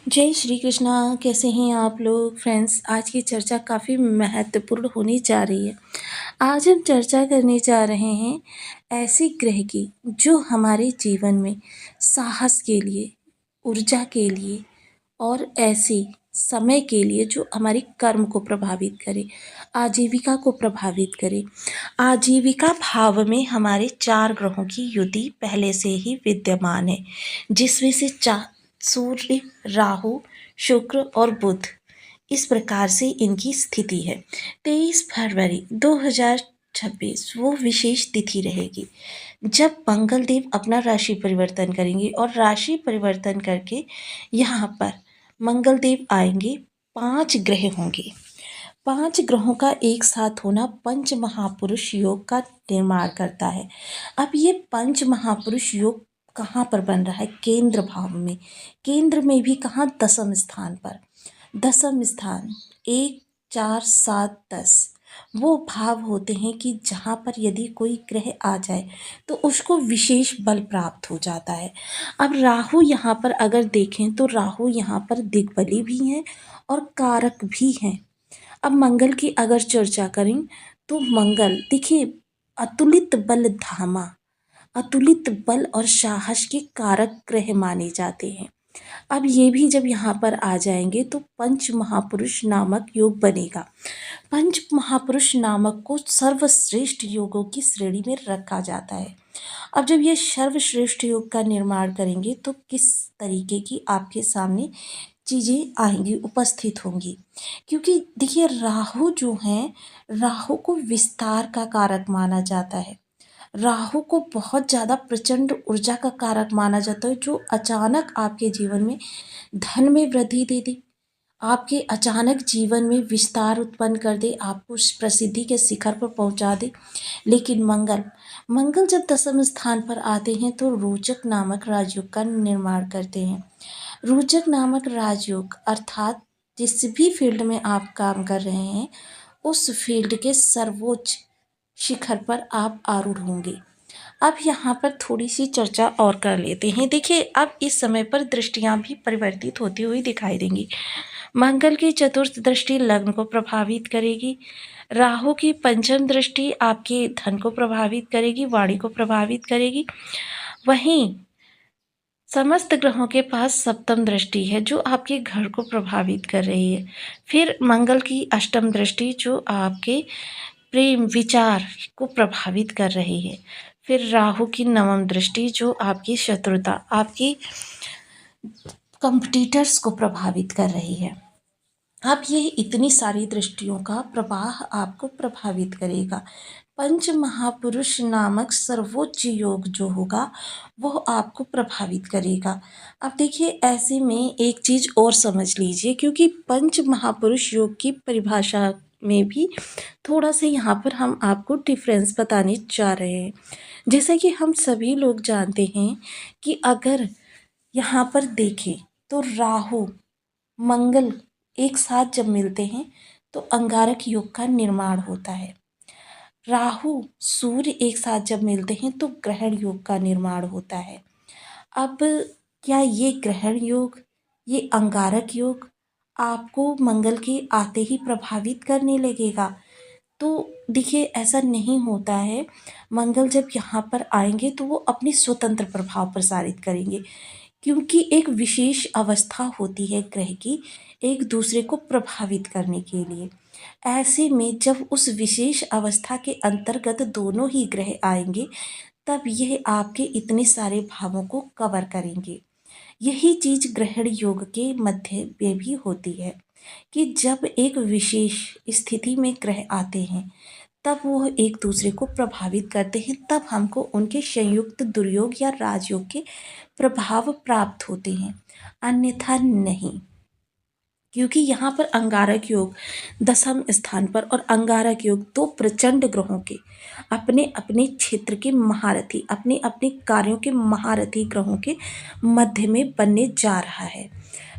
जय श्री कृष्णा। कैसे हैं आप लोग फ्रेंड्स? आज की चर्चा काफ़ी महत्वपूर्ण होने जा रही है। आज हम चर्चा करने जा रहे हैं ऐसे ग्रह की जो हमारे जीवन में साहस के लिए, ऊर्जा के लिए और ऐसे समय के लिए जो हमारी कर्म को प्रभावित करे, आजीविका को प्रभावित करे। आजीविका भाव में हमारे 4 ग्रहों की युति पहले से ही विद्यमान है, जिसमें से सूर्य, राहु, शुक्र और बुध इस प्रकार से इनकी स्थिति है। 23 फरवरी 2026 वो विशेष तिथि रहेगी जब मंगल देव अपना राशि परिवर्तन करेंगे और राशि परिवर्तन करके यहाँ पर मंगल देव आएंगे। 5 ग्रह होंगे। 5 ग्रहों का एक साथ होना पंच महापुरुष योग का निर्माण करता है। अब ये पंच महापुरुष योग कहाँ पर बन रहा है? केंद्र भाव में। केंद्र में भी कहाँ? दसम स्थान पर। दसम स्थान 1, 4, 7, 10 वो भाव होते हैं कि जहाँ पर यदि कोई ग्रह आ जाए तो उसको विशेष बल प्राप्त हो जाता है। अब राहु यहाँ पर अगर देखें तो राहु यहाँ पर दिग्बली भी हैं और कारक भी हैं। अब मंगल की अगर चर्चा करें तो मंगल देखिए अतुलित बल धामा, अतुलित बल और साहस के कारक ग्रह माने जाते हैं। अब ये भी जब यहाँ पर आ जाएंगे तो पंच महापुरुष नामक योग बनेगा। पंच महापुरुष नामक को सर्वश्रेष्ठ योगों की श्रेणी में रखा जाता है। अब जब ये सर्वश्रेष्ठ योग का निर्माण करेंगे तो किस तरीके की आपके सामने चीज़ें आएंगी, उपस्थित होंगी। क्योंकि देखिए राहु जो हैं, राहु को विस्तार का कारक माना जाता है। राहु को बहुत ज़्यादा प्रचंड ऊर्जा का कारक माना जाता है, जो अचानक आपके जीवन में धन में वृद्धि दे दे, आपके अचानक जीवन में विस्तार उत्पन्न कर दे, आपको प्रसिद्धि के शिखर पर पहुंचा दे। लेकिन मंगल मंगल जब दसम स्थान पर आते हैं तो रोचक नामक राजयोग का निर्माण करते हैं। रोचक नामक राजयोग अर्थात जिस भी फील्ड में आप काम कर रहे हैं उस फील्ड के सर्वोच्च शिखर पर आप आरूढ़ होंगे। अब यहाँ पर थोड़ी सी चर्चा और कर लेते हैं। देखिए अब इस समय पर दृष्टियाँ भी परिवर्तित होती हुई दिखाई देंगी। मंगल की चतुर्थ दृष्टि लग्न को प्रभावित करेगी। राहु की पंचम दृष्टि आपके धन को प्रभावित करेगी, वाणी को प्रभावित करेगी। वहीं समस्त ग्रहों के पास सप्तम दृष्टि है जो आपके घर को प्रभावित कर रही है। फिर मंगल की अष्टम दृष्टि जो आपके प्रेम विचार को प्रभावित कर रही है। फिर राहु की नवम दृष्टि जो आपकी शत्रुता, आपकी कंपटीटर्स को प्रभावित कर रही है। अब ये इतनी सारी दृष्टियों का प्रवाह आपको प्रभावित करेगा। पंच महापुरुष नामक सर्वोच्च योग जो होगा वो आपको प्रभावित करेगा। अब देखिए ऐसे में एक चीज़ और समझ लीजिए, क्योंकि पंच महापुरुष योग की परिभाषा में भी थोड़ा सा यहाँ पर हम आपको डिफरेंस बताने जा रहे हैं। जैसा कि हम सभी लोग जानते हैं कि अगर यहाँ पर देखें तो राहु मंगल एक साथ जब मिलते हैं तो अंगारक योग का निर्माण होता है। राहु सूर्य एक साथ जब मिलते हैं तो ग्रहण योग का निर्माण होता है। अब क्या ये ग्रहण योग, ये अंगारक योग आपको मंगल के आते ही प्रभावित करने लगेगा? तो देखिए ऐसा नहीं होता है। मंगल जब यहाँ पर आएंगे तो वो अपनी स्वतंत्र प्रभाव प्रसारित करेंगे, क्योंकि एक विशेष अवस्था होती है ग्रह की एक दूसरे को प्रभावित करने के लिए। ऐसे में जब उस विशेष अवस्था के अंतर्गत दोनों ही ग्रह आएंगे तब यह आपके इतने सारे भावों को कवर करेंगे। यही चीज़ ग्रहण योग के मध्य में भी होती है कि जब एक विशेष स्थिति में ग्रह आते हैं तब वो एक दूसरे को प्रभावित करते हैं, तब हमको उनके संयुक्त दुर्योग या राजयोग के प्रभाव प्राप्त होते हैं, अन्यथा नहीं। क्योंकि यहाँ पर अंगारक योग दसम स्थान पर और अंगारक योग दो प्रचंड ग्रहों के अपने अपने क्षेत्र के महारथी, अपने अपने कार्यों के महारथी ग्रहों के मध्य में बनने जा रहा है।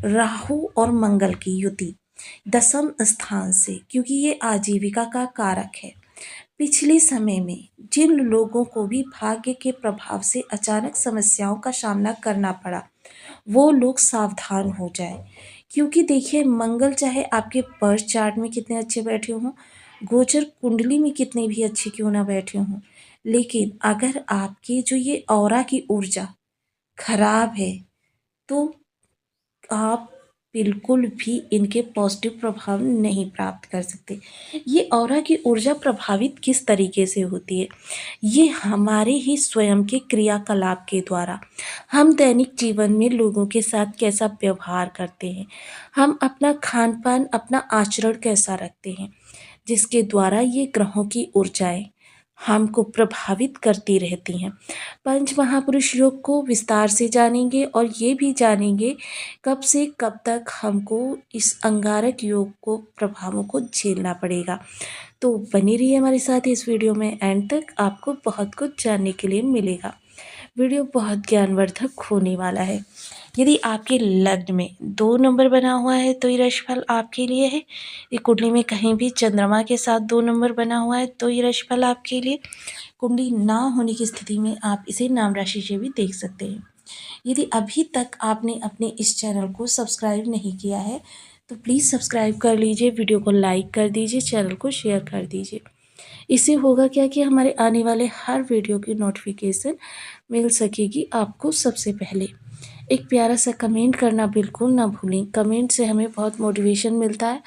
राहु और मंगल की युति दसम स्थान से, क्योंकि ये आजीविका का कारक है। पिछले समय में जिन लोगों को भी भाग्य के प्रभाव से अचानक समस्याओं का सामना करना पड़ा वो लोग सावधान हो जाए। क्योंकि देखिए, मंगल चाहे आपके बर्थ चार्ट में कितने अच्छे बैठे हों, गोचर कुंडली में कितने भी अच्छे क्यों ना बैठे हों, लेकिन अगर आपकी जो ये ऑरा की ऊर्जा खराब है, तो आप बिल्कुल भी इनके पॉजिटिव प्रभाव नहीं प्राप्त कर सकते। ये ऑरा की ऊर्जा प्रभावित किस तरीके से होती है? ये हमारे ही स्वयं के क्रियाकलाप के द्वारा, हम दैनिक जीवन में लोगों के साथ कैसा व्यवहार करते हैं, हम अपना खान-पान, अपना आचरण कैसा रखते हैं, जिसके द्वारा ये ग्रहों की ऊर्जाएँ हमको प्रभावित करती रहती हैं। पंच महापुरुष योग को विस्तार से जानेंगे और ये भी जानेंगे कब से कब तक हमको इस अंगारक योग को प्रभावों को झेलना पड़ेगा। तो बने रहिए हमारे साथ इस वीडियो में, एंड तक आपको बहुत कुछ जानने के लिए मिलेगा। वीडियो बहुत ज्ञानवर्धक होने वाला है। यदि आपके लग्न में 2 नंबर बना हुआ है तो ये राशिफल आपके लिए है। ये कुंडली में कहीं भी चंद्रमा के साथ 2 नंबर बना हुआ है तो ये राशिफल आपके लिए। कुंडली ना होने की स्थिति में आप इसे नाम राशि से भी देख सकते हैं। यदि अभी तक आपने अपने इस चैनल को सब्सक्राइब नहीं किया है तो प्लीज़ सब्सक्राइब कर लीजिए, वीडियो को लाइक कर दीजिए, चैनल को शेयर कर दीजिए। इससे होगा क्या कि हमारे आने वाले हर वीडियो की नोटिफिकेशन मिल सकेगी आपको सबसे पहले। एक प्यारा सा कमेंट करना बिल्कुल ना भूलें। कमेंट से हमें बहुत मोटिवेशन मिलता है,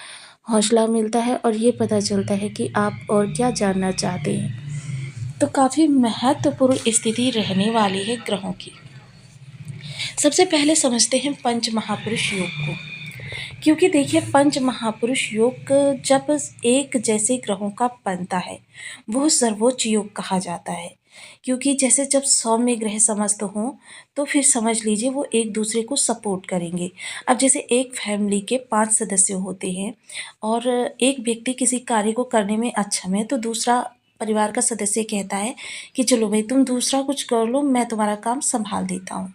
हौसला मिलता है और ये पता चलता है कि आप और क्या जानना चाहते हैं। तो काफ़ी महत्वपूर्ण स्थिति रहने वाली है ग्रहों की। सबसे पहले समझते हैं पंच महापुरुष योग को। क्योंकि देखिए, पंच महापुरुष योग जब एक जैसे ग्रहों का बनता है, वो सर्वोच्च योग कहा जाता है। क्योंकि जैसे जब सौम्य ग्रह समस्त हों तो फिर समझ लीजिए वो एक दूसरे को सपोर्ट करेंगे। अब जैसे एक फैमिली के 5 सदस्य होते हैं और एक व्यक्ति किसी कार्य को करने में अक्षम है, तो दूसरा परिवार का सदस्य कहता है कि चलो भाई, तुम दूसरा कुछ कर लो, मैं तुम्हारा काम संभाल देता हूँ।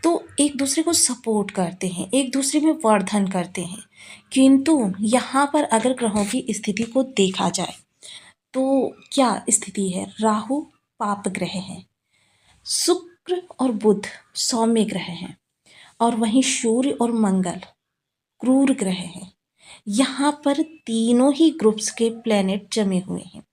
तो एक दूसरे को सपोर्ट करते हैं, एक दूसरे में वर्धन करते हैं। किंतु यहाँ पर अगर ग्रहों की स्थिति को देखा जाए तो क्या स्थिति है? राहु पाप ग्रह है, शुक्र और बुध सौम्य ग्रह हैं, और वहीं सूर्य और मंगल क्रूर ग्रह हैं। यहाँ पर तीनों ही ग्रुप्स के प्लैनेट जमे हुए हैं।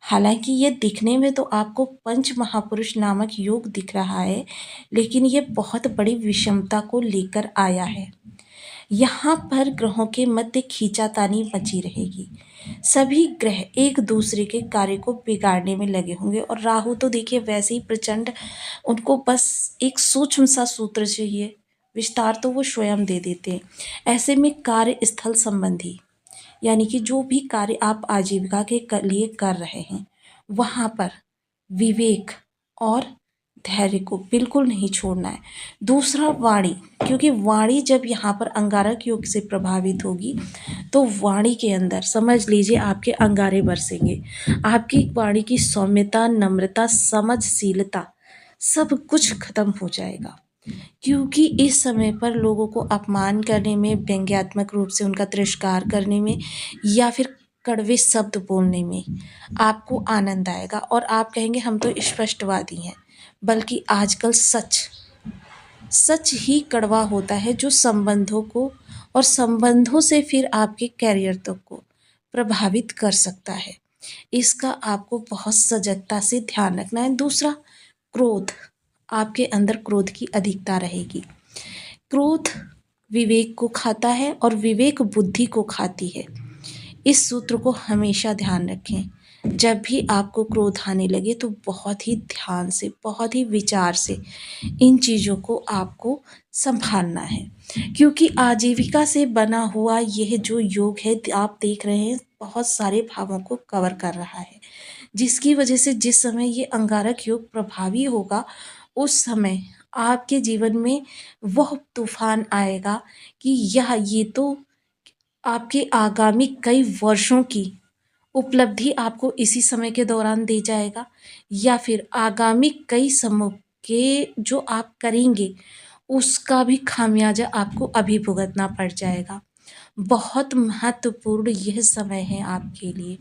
हालांकि ये दिखने में तो आपको पंच महापुरुष नामक योग दिख रहा है, लेकिन ये बहुत बड़ी विषमता को लेकर आया है। यहाँ पर ग्रहों के मध्य खींचातानी मची रहेगी। सभी ग्रह एक दूसरे के कार्य को बिगाड़ने में लगे होंगे, और राहु तो देखिए वैसे ही प्रचंड, उनको बस एक सूक्ष्म सा सूत्र चाहिए, विस्तार तो वो स्वयं दे देते हैं। ऐसे में कार्यस्थल संबंधी, यानी कि जो भी कार्य आप आजीविका के लिए कर रहे हैं, वहाँ पर विवेक और धैर्य को बिल्कुल नहीं छोड़ना है। दूसरा वाणी, क्योंकि वाणी जब यहाँ पर अंगारक योग से प्रभावित होगी तो वाणी के अंदर समझ लीजिए आपके अंगारे बरसेंगे। आपकी वाणी की सौम्यता, नम्रता, समझशीलता सब कुछ खत्म हो जाएगा। क्योंकि इस समय पर लोगों को अपमान करने में, व्यंग्यात्मक रूप से उनका तिरस्कार करने में या फिर कड़वे शब्द बोलने में आपको आनंद आएगा और आप कहेंगे हम तो स्पष्टवादी हैं। बल्कि आजकल सच ही कड़वा होता है, जो संबंधों को और संबंधों से फिर आपके कैरियर तक को प्रभावित कर सकता है। इसका आपको बहुत सजगता से ध्यान रखना है। दूसरा, क्रोध, आपके अंदर क्रोध की अधिकता रहेगी। क्रोध विवेक को खाता है और विवेक बुद्धि को खाती है। इस सूत्र को हमेशा ध्यान रखें। जब भी आपको क्रोध आने लगे तो बहुत ही ध्यान से, बहुत ही विचार से इन चीज़ों को आपको संभालना है। क्योंकि आजीविका से बना हुआ यह जो योग है, आप देख रहे हैं बहुत सारे भावों को कवर कर रहा है, जिसकी वजह से जिस समय ये अंगारक योग प्रभावी होगा, उस समय आपके जीवन में वह तूफान आएगा कि ये तो आपके आगामी कई वर्षों की उपलब्धि आपको इसी समय के दौरान दे जाएगा, या फिर आगामी कई समय के जो आप करेंगे उसका भी खामियाजा आपको अभी भुगतना पड़ जाएगा। बहुत महत्वपूर्ण यह समय है आपके लिए,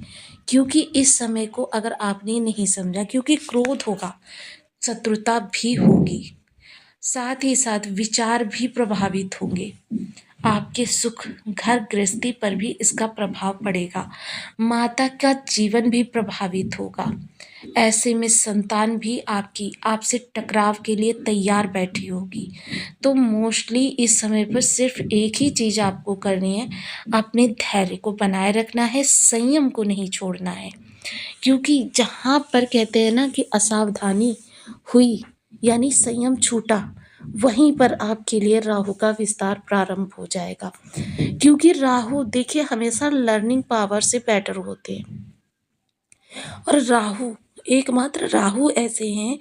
क्योंकि इस समय को अगर आपने नहीं समझा, क्योंकि क्रोध होगा, शत्रुता भी होगी, साथ ही साथ विचार भी प्रभावित होंगे। आपके सुख, घर गृहस्थी पर भी इसका प्रभाव पड़ेगा। माता का जीवन भी प्रभावित होगा। ऐसे में संतान भी आपकी आपसे टकराव के लिए तैयार बैठी होगी। तो मोस्टली इस समय पर सिर्फ एक ही चीज़ आपको करनी है, अपने धैर्य को बनाए रखना है, संयम को नहीं छोड़ना है। क्योंकि जहाँ पर कहते हैं ना कि असावधानी हुई यानी संयम छूटा, वहीं पर आपके लिए राहु का विस्तार प्रारंभ हो जाएगा। क्योंकि राहु देखिए हमेशा लर्निंग पावर से बेटर होते हैं। और राहु एकमात्र राहु ऐसे हैं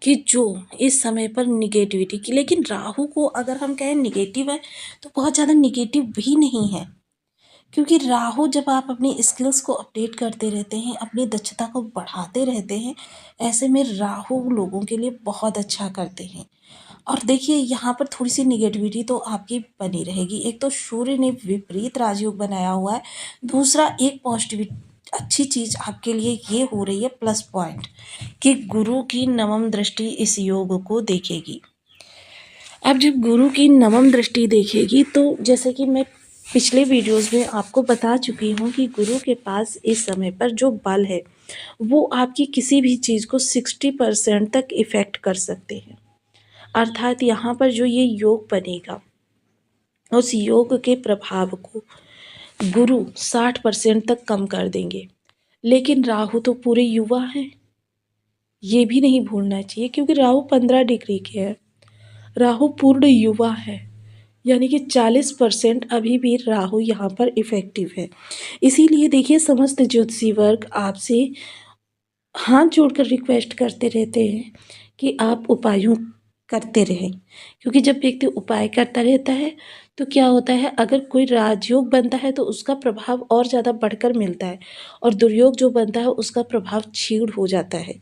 कि जो इस समय पर निगेटिविटी की, लेकिन राहु को अगर हम कहें निगेटिव है तो बहुत ज़्यादा निगेटिव भी नहीं है। क्योंकि राहु जब आप अपनी स्किल्स को अपडेट करते रहते हैं, अपनी दक्षता को बढ़ाते रहते हैं, ऐसे में राहु लोगों के लिए बहुत अच्छा करते हैं। और देखिए यहाँ पर थोड़ी सी निगेटिविटी तो आपकी बनी रहेगी। एक तो सूर्य ने विपरीत राजयोग बनाया हुआ है, दूसरा एक पॉजिटिविटी अच्छी चीज़ आपके लिए ये हो रही है प्लस पॉइंट कि गुरु की नवम दृष्टि इस योग को देखेगी। अब जब गुरु की नवम दृष्टि देखेगी तो जैसे कि मैं पिछले वीडियोस में आपको बता चुकी हूँ कि गुरु के पास इस समय पर जो बल है वो आपकी किसी भी चीज़ को 60% तक इफ़ेक्ट कर सकते हैं। अर्थात यहाँ पर जो ये योग बनेगा उस योग के प्रभाव को गुरु 60% तक कम कर देंगे। लेकिन राहु तो पूरे युवा हैं, ये भी नहीं भूलना चाहिए, क्योंकि राहु 15 डिग्री के है। राहु पूर्ण युवा है, यानी कि 40% अभी भी राहु यहाँ पर इफ़ेक्टिव है। इसीलिए देखिए समस्त ज्योतिषी वर्ग आपसे हाथ जोड़कर रिक्वेस्ट करते रहते हैं कि आप उपायों करते रहें। क्योंकि जब व्यक्ति उपाय करता रहता है तो क्या होता है, अगर कोई राजयोग बनता है तो उसका प्रभाव और ज़्यादा बढ़कर मिलता है, और दुर्योग जो बनता है उसका प्रभाव क्षीण हो जाता है।